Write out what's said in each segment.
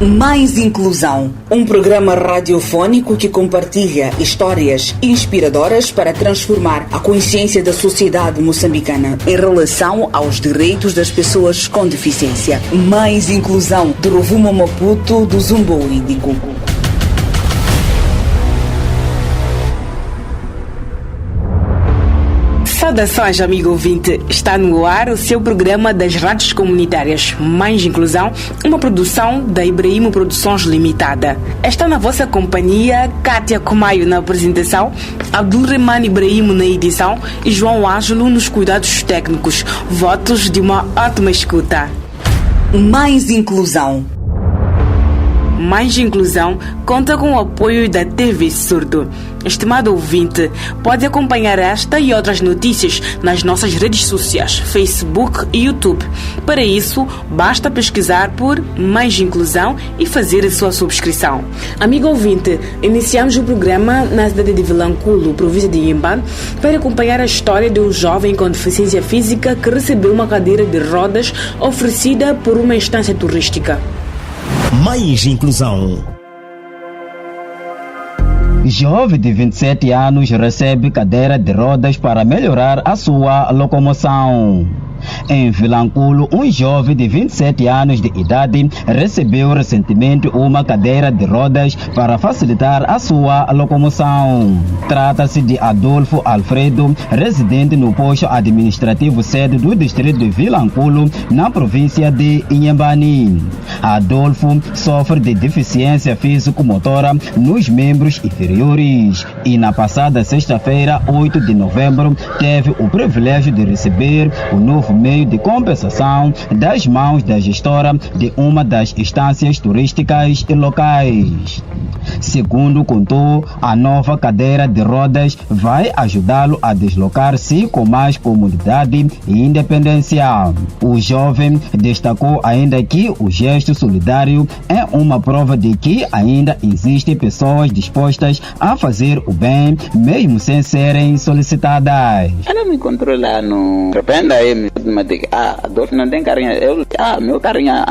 Mais Inclusão, um programa radiofônico que compartilha histórias inspiradoras para transformar a consciência da sociedade moçambicana em relação aos direitos das pessoas com deficiência. Mais Inclusão, do Rovuma Maputo, do Zumboídico. Saudações, amigo ouvinte. Está no ar o seu programa das rádios comunitárias Mais Inclusão, uma produção da Ibrahimo Produções Limitada. Está na vossa companhia Kátia Comaio na apresentação, Abdulrahman Ibrahimo na edição e João Ângelo nos cuidados técnicos. Votos de uma ótima escuta. Mais Inclusão. Mais Inclusão conta com o apoio da TV Surdo. Estimado ouvinte, pode acompanhar esta e outras notícias nas nossas redes sociais, Facebook e YouTube. Para isso, basta pesquisar por Mais Inclusão e fazer a sua subscrição. Amigo ouvinte, iniciamos o programa na cidade de Vilanculo, província de Inhambane, para acompanhar a história de um jovem com deficiência física que recebeu uma cadeira de rodas oferecida por uma instância turística. Mais Inclusão. Jovem de 27 anos recebe cadeira de rodas para melhorar a sua locomoção. Em Vilanculo, um jovem de 27 anos de idade recebeu recentemente uma cadeira de rodas para facilitar a sua locomoção. Trata-se de Adolfo Alfredo, residente no posto administrativo sede do distrito de Vilanculo, na província de Inhambane. Adolfo sofre de deficiência físico-motora nos membros inferiores e na passada sexta-feira, 8 de novembro, teve o privilégio de receber o novo meio de compensação das mãos da gestora de uma das instâncias turísticas locais. Segundo contou, a nova cadeira de rodas vai ajudá-lo a deslocar-se com mais comodidade e independência. O jovem destacou ainda que o gesto solidário é uma prova de que ainda existem pessoas dispostas a fazer o bem, mesmo sem serem solicitadas. Ela me encontrou lá no... De repente aí me disse, Adolfo não tem carinha. Meu carinha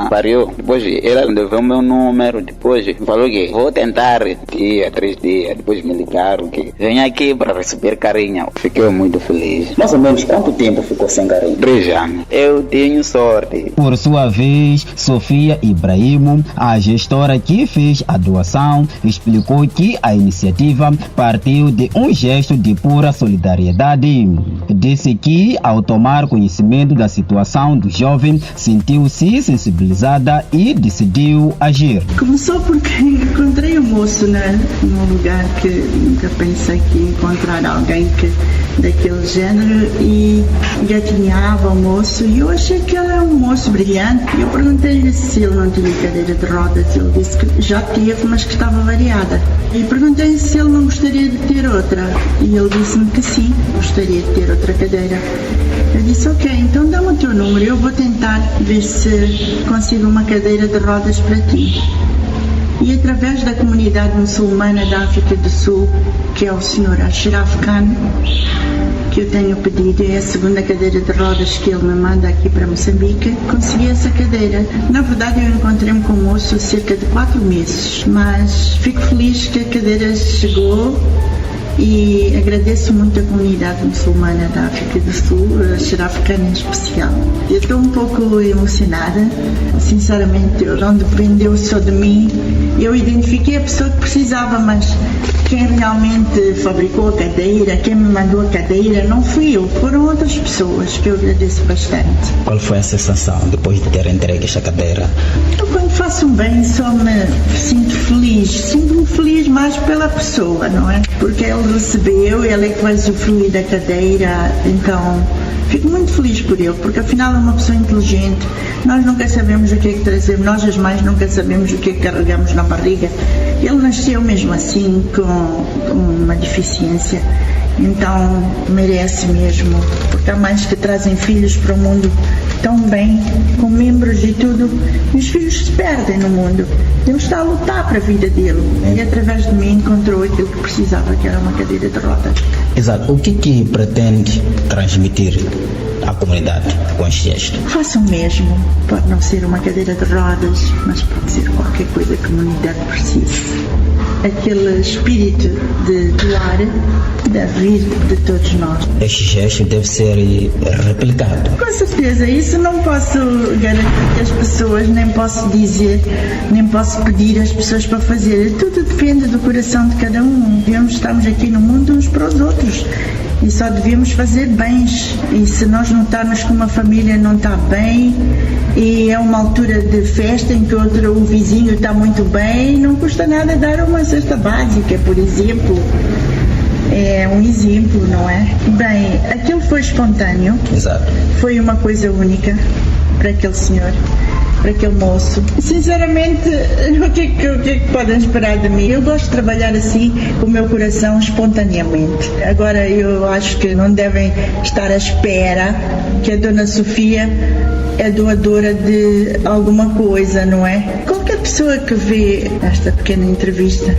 pariu. Depois ela levou meu número, depois falou que vou tentar 3 dias, depois me ligaram que venha aqui para receber carinha. Fiquei muito feliz. Mais ou menos quanto tempo ficou sem carinha? 3 anos. Eu tenho sorte. Por sua vez, Sofia Ibrahimo, a gestora que fez a doação, explicou que a iniciativa partiu de um gesto de pura solidariedade. Disse que, ao tomar conhecimento da situação do jovem, sentiu-se sensibilizada e decidiu agir. Começou porque encontrei um moço num lugar que nunca pensei que ia encontrar alguém daquele género e gatinhava o moço e eu achei que ele é um moço brilhante. Eu perguntei-lhe se ele não tinha cadeira de rodas. Ele disse que já teve, mas que estava variada. E perguntei-lhe se ele não gostaria de ter outra e ele disse-me que sim, gostaria de ter outra cadeira. Eu disse, ok, então dá-me o teu número, eu vou tentar ver se consigo uma cadeira de rodas para ti. E através da comunidade muçulmana da África do Sul, que é o Sr. Ashraf Khan, que eu tenho pedido, é a segunda cadeira de rodas que ele me manda aqui para Moçambique, consegui essa cadeira. Na verdade, eu encontrei-me com o moço há cerca de 4 meses, mas fico feliz que a cadeira chegou. E agradeço muito a comunidade muçulmana da África do Sul, a Ashraf Khan em especial. Eu estou um pouco emocionada, sinceramente, não dependeu só de mim. Eu identifiquei a pessoa que precisava, mas quem realmente fabricou a cadeira, quem me mandou a cadeira, não fui eu, foram outras pessoas que eu agradeço bastante. Qual foi a sensação depois de ter entregue esta cadeira? Eu, quando faço um bem, só me sinto feliz. Sinto-me feliz mais pela pessoa, não é? Porque ele recebeu, ele é que vai usufruir da cadeira, então fico muito feliz por ele, porque afinal é uma pessoa inteligente. Nós nunca sabemos o que é que trazemos, nós as mães nunca sabemos o que é que carregamos na barriga. Ele nasceu mesmo assim, com uma deficiência, então merece mesmo, porque há mães que trazem filhos para o mundo tão bem, com membros e tudo, e os filhos se perdem no mundo. Ele está a lutar para a vida dele e através de mim encontrou aquilo que precisava, que era uma cadeira de rodas. Exato. O que pretende transmitir à comunidade com este gesto. Façam mesmo. Pode não ser uma cadeira de rodas, mas pode ser qualquer coisa que a comunidade precise. Aquele espírito de doar deve vir de todos nós. Este gesto deve ser replicado. Com certeza, isso não posso garantir às pessoas, nem posso dizer, nem posso pedir às pessoas para fazer. Tudo depende do coração de cada um. Estamos aqui no mundo uns para os outros e só devemos fazer bens. E se nós notarmos que uma família não está bem e é uma altura de festa em que o vizinho está muito bem, não custa nada dar uma cesta básica, por exemplo. É um exemplo, não é? Bem, aquilo foi espontâneo. Exato. Foi uma coisa única para aquele senhor, para aquele moço. Sinceramente, o que é que podem esperar de mim? Eu gosto de trabalhar assim, com o meu coração, espontaneamente. Agora, eu acho que não devem estar à espera que a Dona Sofia é doadora de alguma coisa, não é? Qualquer pessoa que vê esta pequena entrevista,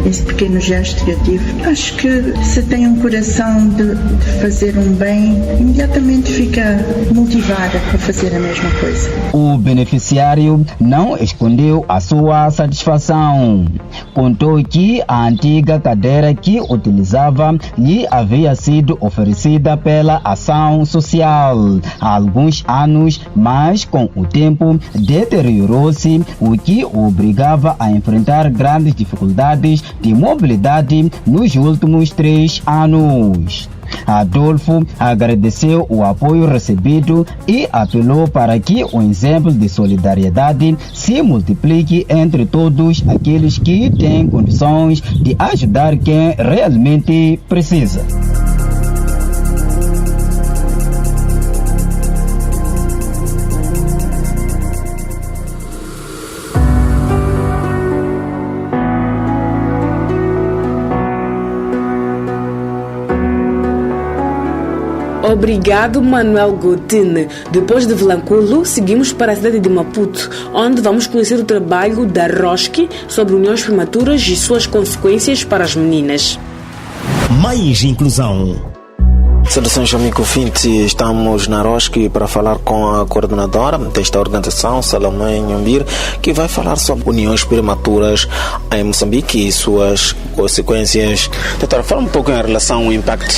esse pequeno gesto que eu tive, acho que se tem um coração de fazer um bem, imediatamente fica motivada a fazer a mesma coisa. O beneficiário não escondeu a sua satisfação. Contou que a antiga cadeira que utilizava lhe havia sido oferecida pela ação social há alguns anos, mas com o tempo deteriorou-se, o que o obrigava a enfrentar grandes dificuldades de mobilidade nos últimos 3 anos. Adolfo agradeceu o apoio recebido e apelou para que o exemplo de solidariedade se multiplique entre todos aqueles que têm condições de ajudar quem realmente precisa. Obrigado, Manuel Gotine. Depois de Vilanculo, seguimos para a cidade de Maputo, onde vamos conhecer o trabalho da ROSC sobre uniões prematuras e suas consequências para as meninas. Mais inclusão. Saudações, amigo ouvinte. Estamos na ROSC para falar com a coordenadora desta organização, Salomé Nhombir, que vai falar sobre uniões prematuras em Moçambique e suas consequências. Doutora, fala um pouco em relação ao impacto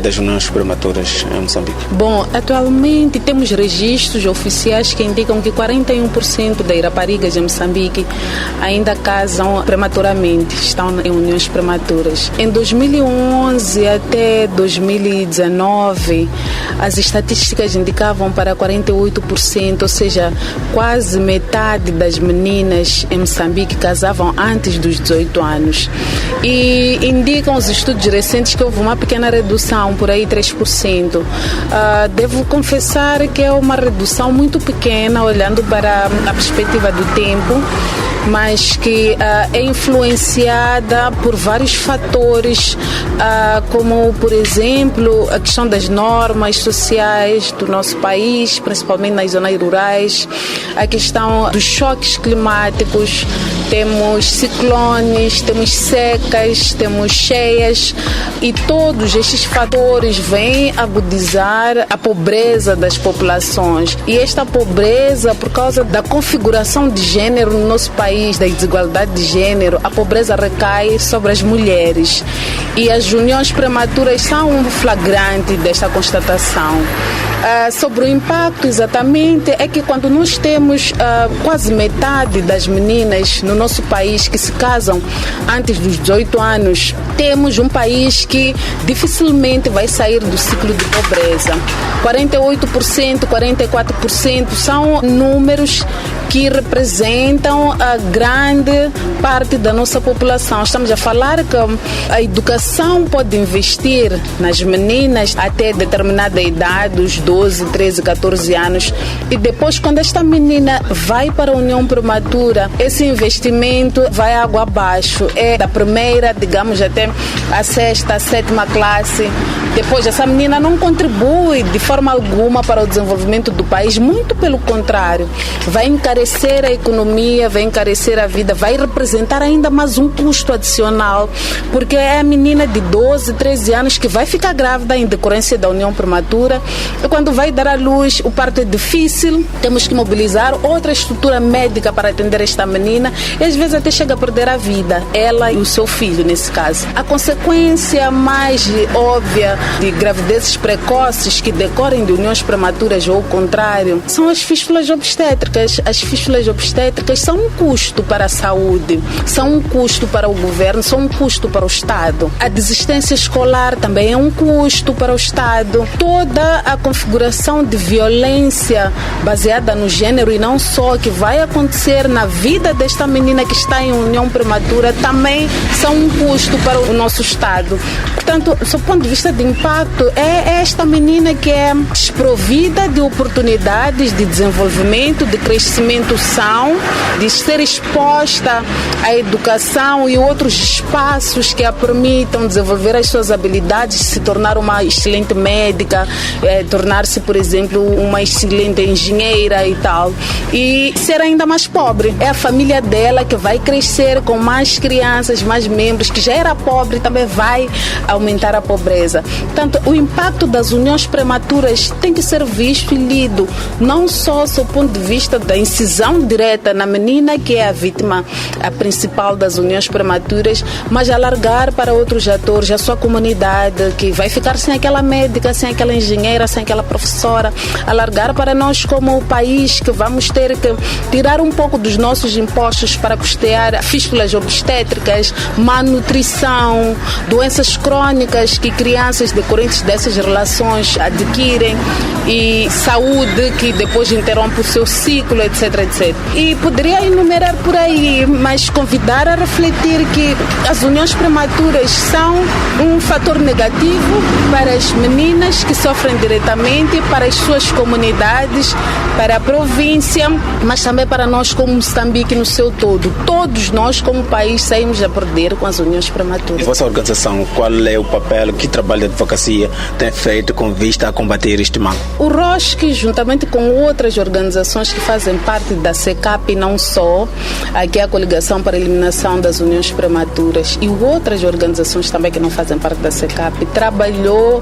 das uniões prematuras em Moçambique. Bom, atualmente temos registros oficiais que indicam que 41% das raparigas em Moçambique ainda casam prematuramente, estão em uniões prematuras. Em 2011 até 2019, as estatísticas indicavam para 48%, ou seja, quase metade das meninas em Moçambique casavam antes dos 18 anos. E indicam os estudos recentes que houve uma pequena redução, por aí 3%. Devo confessar que é uma redução muito pequena, olhando para a perspectiva do tempo, mas que é influenciada por vários fatores, como, por exemplo, a questão das normas sociais do nosso país, principalmente nas zonas rurais, a questão dos choques climáticos, temos ciclones, temos secas, temos cheias, e todos estes fatores vêm agudizar a pobreza das populações. E esta pobreza, por causa da configuração de gênero no nosso país, da desigualdade de gênero, a pobreza recai sobre as mulheres. E as uniões prematuras são um flagrante desta constatação. Sobre o impacto, exatamente, é que quando nós temos quase metade das meninas no nosso país que se casam antes dos 18 anos, temos um país que dificilmente vai sair do ciclo de pobreza. 48%, 44% são números que representam a grande parte da nossa população. Estamos a falar que a educação pode investir nas meninas até determinada idade, os 12, 13, 14 anos, e depois, quando esta menina vai para a união prematura, esse investimento vai água abaixo. É da primeira, digamos, até a sexta, a sétima classe. Depois, essa menina não contribui de forma alguma para o desenvolvimento do país, muito pelo contrário, vai encarecer a economia, vai encarecer a vida, vai representar ainda mais um custo adicional, porque é a menina de 12, 13 anos que vai ficar grávida em decorrência da união prematura, e quando quando vai dar à luz, o parto é difícil, temos que mobilizar outra estrutura médica para atender esta menina e às vezes até chega a perder a vida, ela e o seu filho nesse caso. A consequência mais óbvia de gravidezes precoces que decorrem de uniões prematuras ou o contrário são as fístulas obstétricas. As fístulas obstétricas são um custo para a saúde, são um custo para o governo, são um custo para o Estado. A desistência escolar também é um custo para o Estado. Toda a configuração de violência baseada no gênero e não só, que vai acontecer na vida desta menina que está em união prematura, também são um custo para o nosso Estado. Portanto, do ponto de vista de impacto, é esta menina que é desprovida de oportunidades de desenvolvimento, de crescimento são, de ser exposta à educação e outros espaços que a permitam desenvolver as suas habilidades, se tornar uma excelente médica, tornar-se, por exemplo, uma excelente engenheira e tal, e ser ainda mais pobre. É a família dela que vai crescer com mais crianças, mais membros, que já era pobre, também vai aumentar a pobreza. Portanto, o impacto das uniões prematuras tem que ser visto e lido, não só do ponto de vista da incisão direta na menina, que é a vítima a principal das uniões prematuras, mas alargar para outros atores, a sua comunidade, que vai ficar sem aquela médica, sem aquela engenheira, sem aquela professora, alargar para nós como país, que vamos ter que tirar um pouco dos nossos impostos para custear fístulas obstétricas, má nutrição, doenças crônicas que crianças decorrentes dessas relações adquirem e saúde que depois interrompe o seu ciclo, etc, etc. E poderia enumerar por aí, mas convidar a refletir que as uniões prematuras são um fator negativo para as meninas que sofrem diretamente, para as suas comunidades, para a província, mas também para nós como Moçambique no seu todo. Todos nós como país saímos a perder com as uniões prematuras. E vossa organização, qual é o papel, que trabalho de advocacia tem feito com vista a combater este mal? O ROSC, juntamente com outras organizações que fazem parte da CECAP e não só, aqui é a Coligação para a Eliminação das Uniões Prematuras, e outras organizações também que não fazem parte da CECAP, trabalhou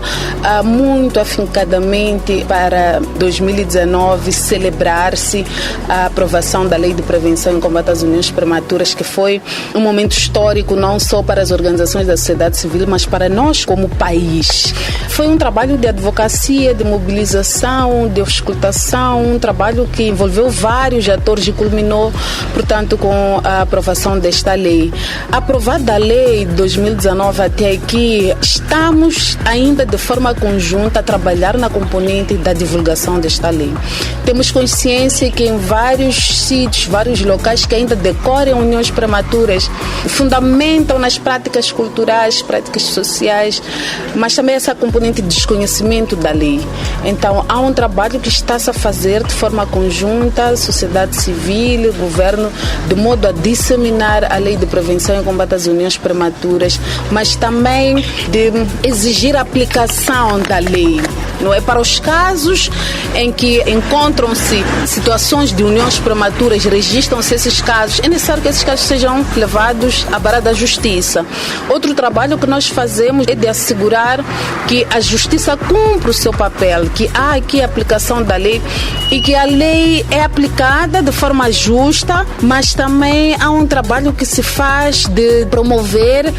muito afincadamente para 2019 celebrar-se a aprovação da Lei de Prevenção e Combate às Uniões Prematuras, que foi um momento histórico não só para as organizações da sociedade civil, mas para nós como país. Foi um trabalho de advocacia, de mobilização, de auscultação, um trabalho que envolveu vários atores e culminou, portanto, com a aprovação desta lei. Aprovada a lei de 2019 até aqui, estamos ainda de forma conjunta a trabalhar na componente da divulgação desta lei. Temos consciência que em vários sítios, vários locais que ainda decorrem uniões prematuras, fundamentam nas práticas culturais, práticas sociais, mas também essa componente de desconhecimento da lei. Então, há um trabalho que está-se a fazer de forma conjunta, sociedade civil, governo, de modo a disseminar a lei de prevenção e combate às uniões prematuras, mas também de exigir a aplicação da lei. Não é? Para os casos em que encontram-se situações de uniões prematuras, registram-se esses casos, é necessário que esses casos sejam levados à vara da justiça. Outro trabalho que nós fazemos é de assegurar que a justiça cumpre o seu papel, que há aqui a aplicação da lei e que a lei é aplicada de forma justa, mas também há um trabalho que se faz de promover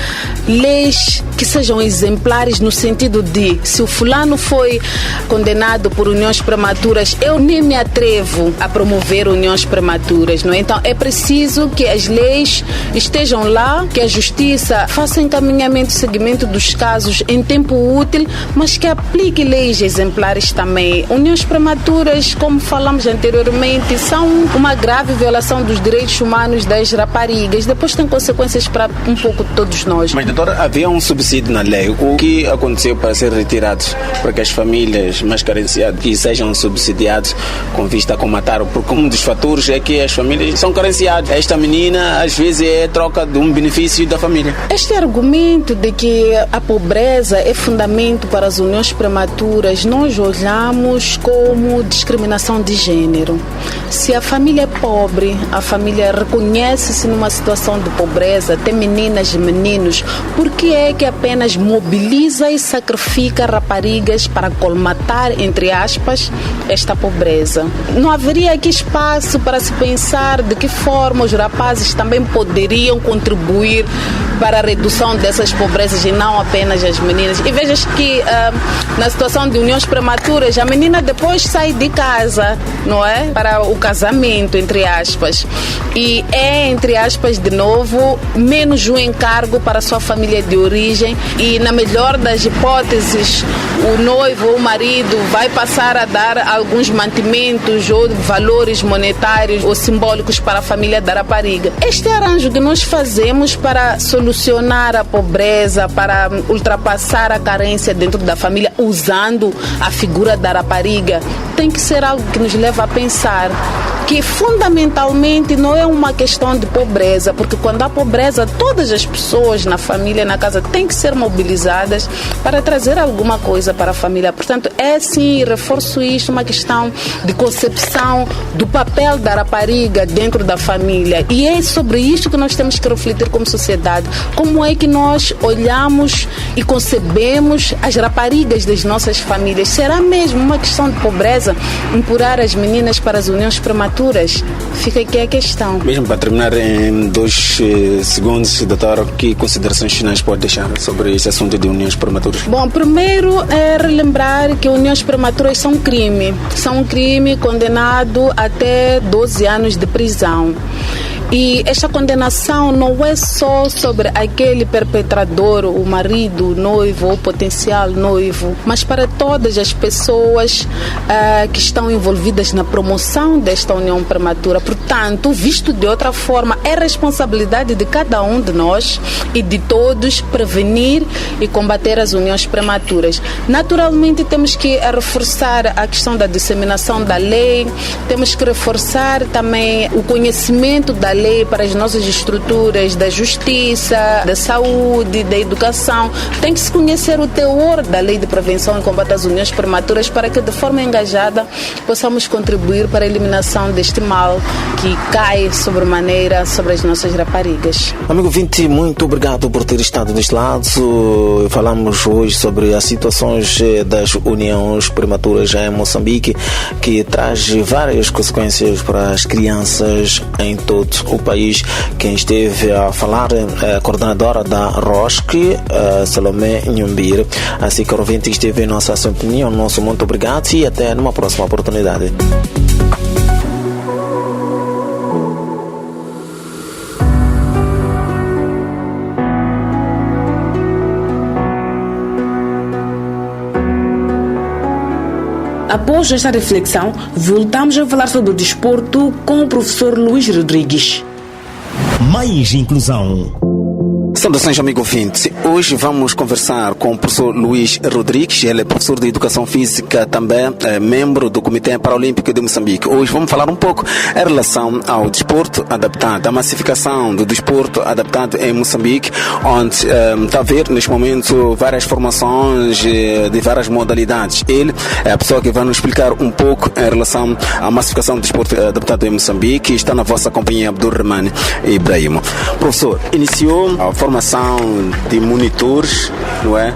leis que sejam exemplares no sentido de, se o fulano foi condenado por uniões prematuras, eu nem me atrevo a promover uniões prematuras, não é? Então é preciso que as leis estejam lá, que a justiça faça encaminhamento e seguimento dos casos em tempo útil, mas que aplique leis exemplares também. Uniões prematuras, como falamos anteriormente, são uma grave violação dos direitos humanos das raparigas. Depois tem consequências para um pouco todos nós. Mas, doutora, havia um subsídio na lei. O que aconteceu para ser retirado? Para que as famílias mais carenciadas que sejam subsidiadas com vista a combatar, porque um dos fatores é que as famílias são carenciadas. Esta menina, às vezes, é troca de um benefício da família. Este argumento de que a pobreza é fundamento para as uniões prematuras, nós olhamos como discriminação de gênero. Se a família é pobre, a família família reconhece-se numa situação de pobreza, tem meninas e meninos, por que é que apenas mobiliza e sacrifica raparigas para colmatar, entre aspas, esta pobreza? Não haveria aqui espaço para se pensar de que forma os rapazes também poderiam contribuir para a redução dessas pobrezas e não apenas as meninas? E vejas que na situação de uniões prematuras, a menina depois sai de casa, não é? Para o casamento, entre aspas. E é, entre aspas, de novo, menos um encargo para a sua família de origem e, na melhor das hipóteses, o noivo ou o marido vai passar a dar alguns mantimentos ou valores monetários ou simbólicos para a família da rapariga. Este arranjo que nós fazemos para solucionar a pobreza, para ultrapassar a carência dentro da família, usando a figura da rapariga, tem que ser algo que nos leva a pensar que fundamentalmente não é uma questão de pobreza, porque quando há pobreza, todas as pessoas na família, na casa, têm que ser mobilizadas para trazer alguma coisa para a família. Portanto, é sim, reforço isto, uma questão de concepção do papel da rapariga dentro da família. E é sobre isto que nós temos que refletir como sociedade. Como é que nós olhamos e concebemos as raparigas das nossas famílias? Será mesmo uma questão de pobreza empurrar as meninas para as uniões prematuras? Fica aqui a questão. Mesmo para terminar em 2 segundos, doutora, que considerações finais pode deixar sobre esse assunto de uniões prematuras? Bom, primeiro é relembrar que uniões prematuras são um crime. São um crime condenado até 12 anos de prisão. E esta condenação não é só sobre aquele perpetrador, o marido, o noivo ou potencial noivo, mas para todas as pessoas que estão envolvidas na promoção desta união prematura. Portanto, visto de outra forma, é responsabilidade de cada um de nós e de todos prevenir e combater as uniões prematuras. Naturalmente, temos que reforçar a questão da disseminação da lei, temos que reforçar também o conhecimento da lei para as nossas estruturas da justiça, da saúde, da educação. Tem que se conhecer o teor da lei de prevenção e combate às uniões prematuras para que de forma engajada possamos contribuir para a eliminação deste mal que cai sobremaneira sobre as nossas raparigas. Amigo Vinti, muito obrigado por ter estado deste lado. Falamos hoje sobre as situações das uniões prematuras em Moçambique, que traz várias consequências para as crianças em todo o país. Quem esteve a falar é a coordenadora da ROSC, Salomé Nhombir. Assim que o ouvinte que esteve em nossa sintonia, nosso muito obrigado e até numa próxima oportunidade. Após esta reflexão, voltamos a falar sobre o desporto com o professor Luís Rodrigues. Mais inclusão. Saudações, amigo ouvinte. Hoje vamos conversar com o professor Luís Rodrigues. Ele é professor de Educação Física, também é membro do Comitê Paralímpico de Moçambique. Hoje vamos falar um pouco em relação ao desporto adaptado, a massificação do desporto adaptado em Moçambique, onde está a haver neste momento várias formações de várias modalidades. Ele é a pessoa que vai nos explicar um pouco em relação à massificação do desporto adaptado em Moçambique. Está na vossa companhia, Abdulrahman Ibrahim. Professor, iniciou a formação de monitores, não é?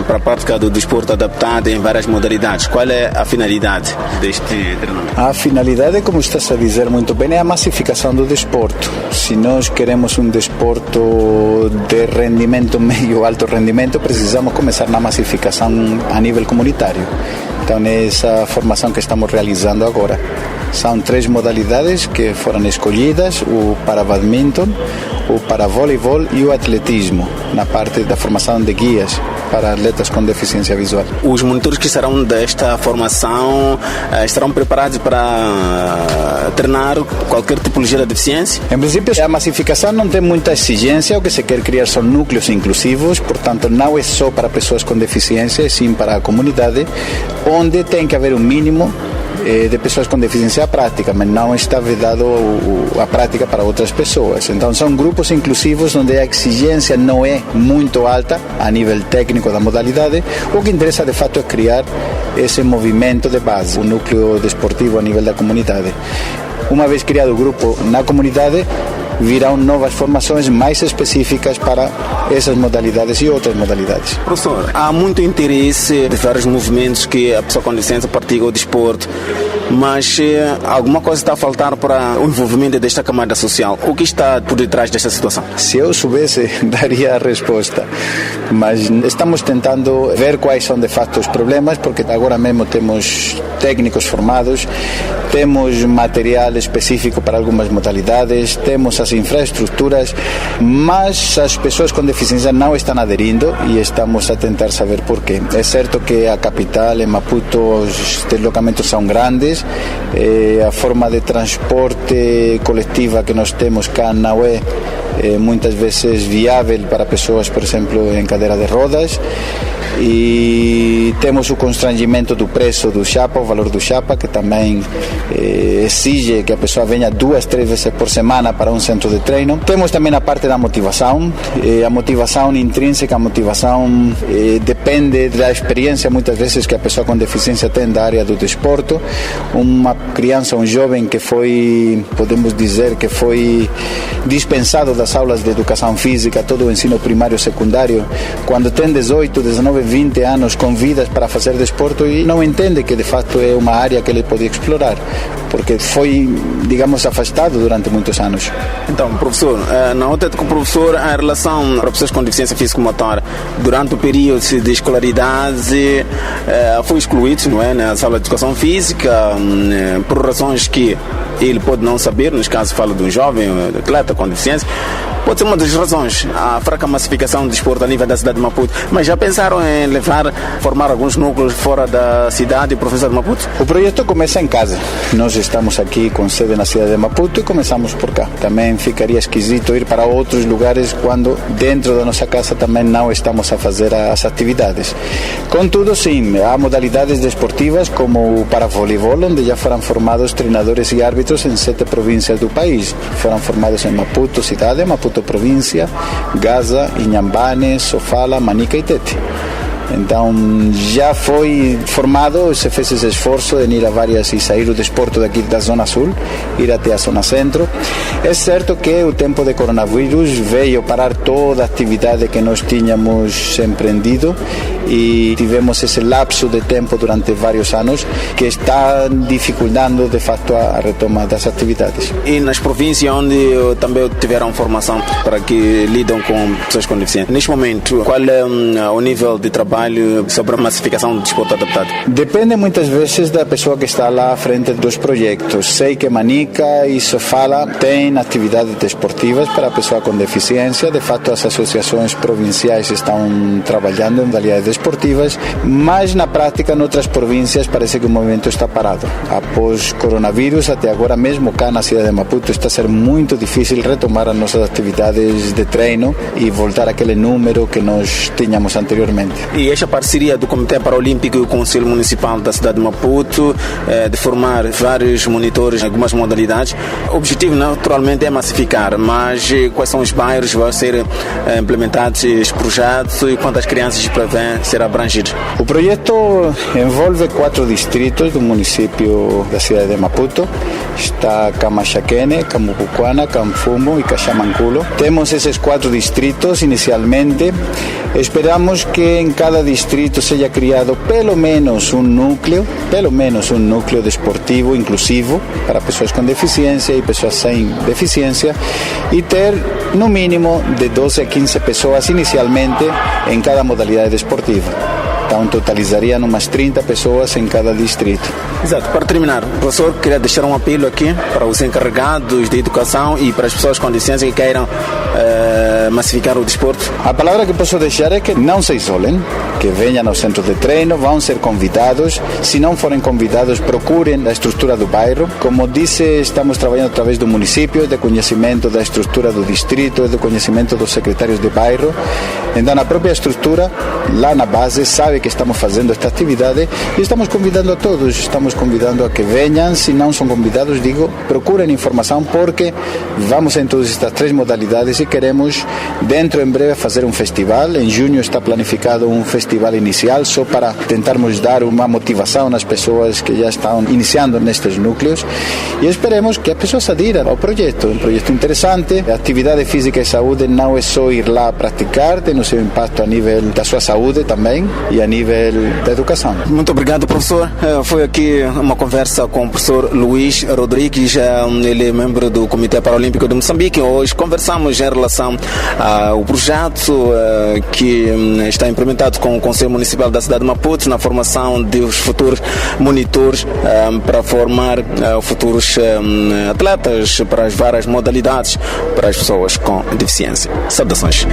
Para a prática do desporto adaptado em várias modalidades. Qual é a finalidade deste treinamento? A finalidade, como estás a dizer muito bem, é a massificação do desporto. Se nós queremos um desporto de rendimento, meio alto rendimento, precisamos começar na massificação a nível comunitário. Então, essa formação que estamos realizando agora. São 3 modalidades que foram escolhidas: o para badminton, o para voleibol e o atletismo, na parte da formação de guias para atletas com deficiência visual. Os monitores que serão desta formação estarão preparados para treinar qualquer tipologia de deficiência? Em princípio, a massificação não tem muita exigência. O que se quer criar são núcleos inclusivos, portanto, não é só para pessoas com deficiência, sim para a comunidade, onde tem que haver um mínimo de pessoas com deficiência prática, mas não está vedado a prática para outras pessoas. Então são grupos inclusivos onde a exigência não é muito alta a nível técnico da modalidade. O que interessa de fato é criar esse movimento de base, o núcleo desportivo a nível da comunidade. uma vez criado o grupo na comunidade, virão novas formações mais específicas para essas modalidades e outras modalidades. Professor, há muito interesse de vários movimentos que a pessoa com licença pratica o desporto, mas alguma coisa está a faltar para o envolvimento desta camada social. O que está por detrás desta situação? Se eu soubesse, daria a resposta, mas estamos tentando ver quais são de fato os problemas, porque agora mesmo temos técnicos formados, temos material específico para algumas modalidades, temos as infraestruturas, mas as pessoas com deficiência não estão aderindo e estamos a tentar saber porquê. É certo que a capital, em Maputo, os deslocamentos são grandes, a forma de transporte coletiva que nós temos cá não é muitas vezes viável para pessoas, por exemplo, em cadeira de rodas, e temos o constrangimento do preço do chapa, o valor do chapa, que também exige que a pessoa venha 2-3 vezes por semana para um centro de treino. Temos também a parte da motivação, a motivação intrínseca, a motivação depende da experiência muitas vezes que a pessoa com deficiência tem da área do desporto. Uma criança, um jovem que foi, podemos dizer, que foi dispensado das aulas de educação física, todo o ensino primário e secundário, quando tem 18, 19, 20 anos com vidas para fazer desporto e não entende que de fato é uma área que ele pode explorar, porque foi, digamos, afastado durante muitos anos. Então, professor, na nota com o professor, a relação para pessoas com deficiência físico-motora, durante o período de escolaridade, foi excluído, não é, na sala de educação física, por razões que ele pode não saber, neste caso falo de um jovem, um atleta com deficiência. Pode ser uma das razões, a fraca massificação do desporto a nível da cidade de Maputo. Mas já pensaram em formar alguns núcleos fora da cidade, professor de Maputo? O projeto começa em casa. Nós estamos aqui com sede na cidade de Maputo e começamos por cá. Também ficaria esquisito ir para outros lugares quando dentro da nossa casa também não estamos a fazer as atividades. Contudo, sim, há modalidades desportivas como o para-voleibol, onde já foram formados treinadores e árbitros em 7 províncias do país. Foram formados em Maputo cidade, Maputo província, Gaza, Inhambane, Sofala, Manica e Tete. Então já foi formado, se fez esse esforço de ir a várias e sair do desporto daqui da Zona Sul, ir até a Zona Centro. É certo que o tempo de coronavírus veio parar toda a atividade que nós tínhamos empreendido e tivemos esse lapso de tempo durante vários anos que está dificultando de fato a retoma das atividades. E nas províncias onde também tiveram formação para que lidam com pessoas com deficiência, neste momento, qual é o nível de trabalho sobre a massificação do desporto adaptado? Depende muitas vezes da pessoa que está lá à frente dos projetos. Sei que Manica e Sofala têm atividades desportivas para a pessoa com deficiência. De fato, as associações provinciais estão trabalhando em modalidades desportivas, mas na prática, em outras províncias, parece que o movimento está parado. Após coronavírus, até agora mesmo cá na cidade de Maputo, está a ser muito difícil retomar as nossas atividades de treino e voltar àquele número que nós tínhamos anteriormente. E esta parceria do Comitê Paralímpico e o Conselho Municipal da cidade de Maputo, de formar vários monitores em algumas modalidades, o objetivo naturalmente é massificar, mas quais são os bairros que vão ser implementados estes projetos e quantas crianças prevêem ser abrangidas? O projeto envolve 4 distritos do município da cidade de Maputo. Está Camachaquene, Camucucuana, Camfumo e Caxamanculo. Temos esses 4 distritos inicialmente. Esperamos que em cada distrito seja criado pelo menos um núcleo desportivo inclusivo para pessoas com deficiência e pessoas sem deficiência e ter no mínimo de 12 a 15 pessoas inicialmente em cada modalidade desportiva. Então totalizaria umas 30 pessoas em cada distrito. Exato. Para terminar, professor, queria deixar um apelo aqui para os encarregados de educação e para as pessoas com deficiência que queiram massificar o desporto. A palavra que posso deixar é que não se isolem, que venham ao centro de treino, vão ser convidados. Se não forem convidados, procurem a estrutura do bairro. Como disse, estamos trabalhando através do município, de conhecimento da estrutura do distrito, de conhecimento dos secretários de bairro. Então, na própria estrutura, lá na base, sabe que estamos fazendo esta atividade e estamos convidando a todos, estamos convidando a que venham. Se não são convidados, digo, procurem informação porque vamos em todas estas 3 modalidades e queremos dentro em breve fazer um festival. Em junho está planificado um festival inicial só para tentarmos dar uma motivação nas pessoas que já estão iniciando nestes núcleos e esperemos que as pessoas aderam ao projeto. Um projeto interessante. A atividade física e saúde não é só ir lá praticar, tem o seu impacto a nível da sua saúde também e a nível da educação. Muito obrigado, professor. Foi aqui uma conversa com o professor Luís Rodrigues, ele é membro do Comitê Paralímpico de Moçambique. Hoje conversamos em relação ao projeto que está implementado com o Conselho Municipal da cidade de Maputo na formação dos futuros monitores para formar futuros atletas para as várias modalidades para as pessoas com deficiência. Saudações.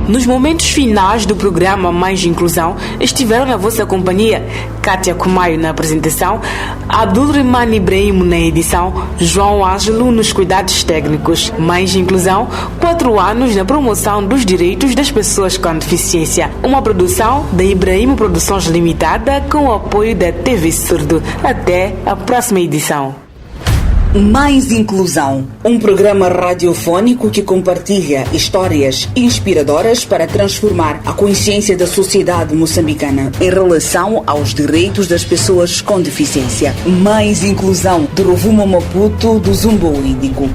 Nos momentos finais do programa Mais Inclusão, estiveram na vossa companhia Kátia Kumaio na apresentação, Abdulrahman Ibrahim na edição, João Ângelo nos cuidados técnicos. Mais Inclusão, 4 anos na promoção dos direitos das pessoas com deficiência. Uma produção da Ibrahim Produções Limitada com o apoio da TV Surdo. Até a próxima edição. Mais Inclusão, um programa radiofônico que compartilha histórias inspiradoras para transformar a consciência da sociedade moçambicana em relação aos direitos das pessoas com deficiência. Mais Inclusão, do Rovuma Maputo do Zumbo Índico.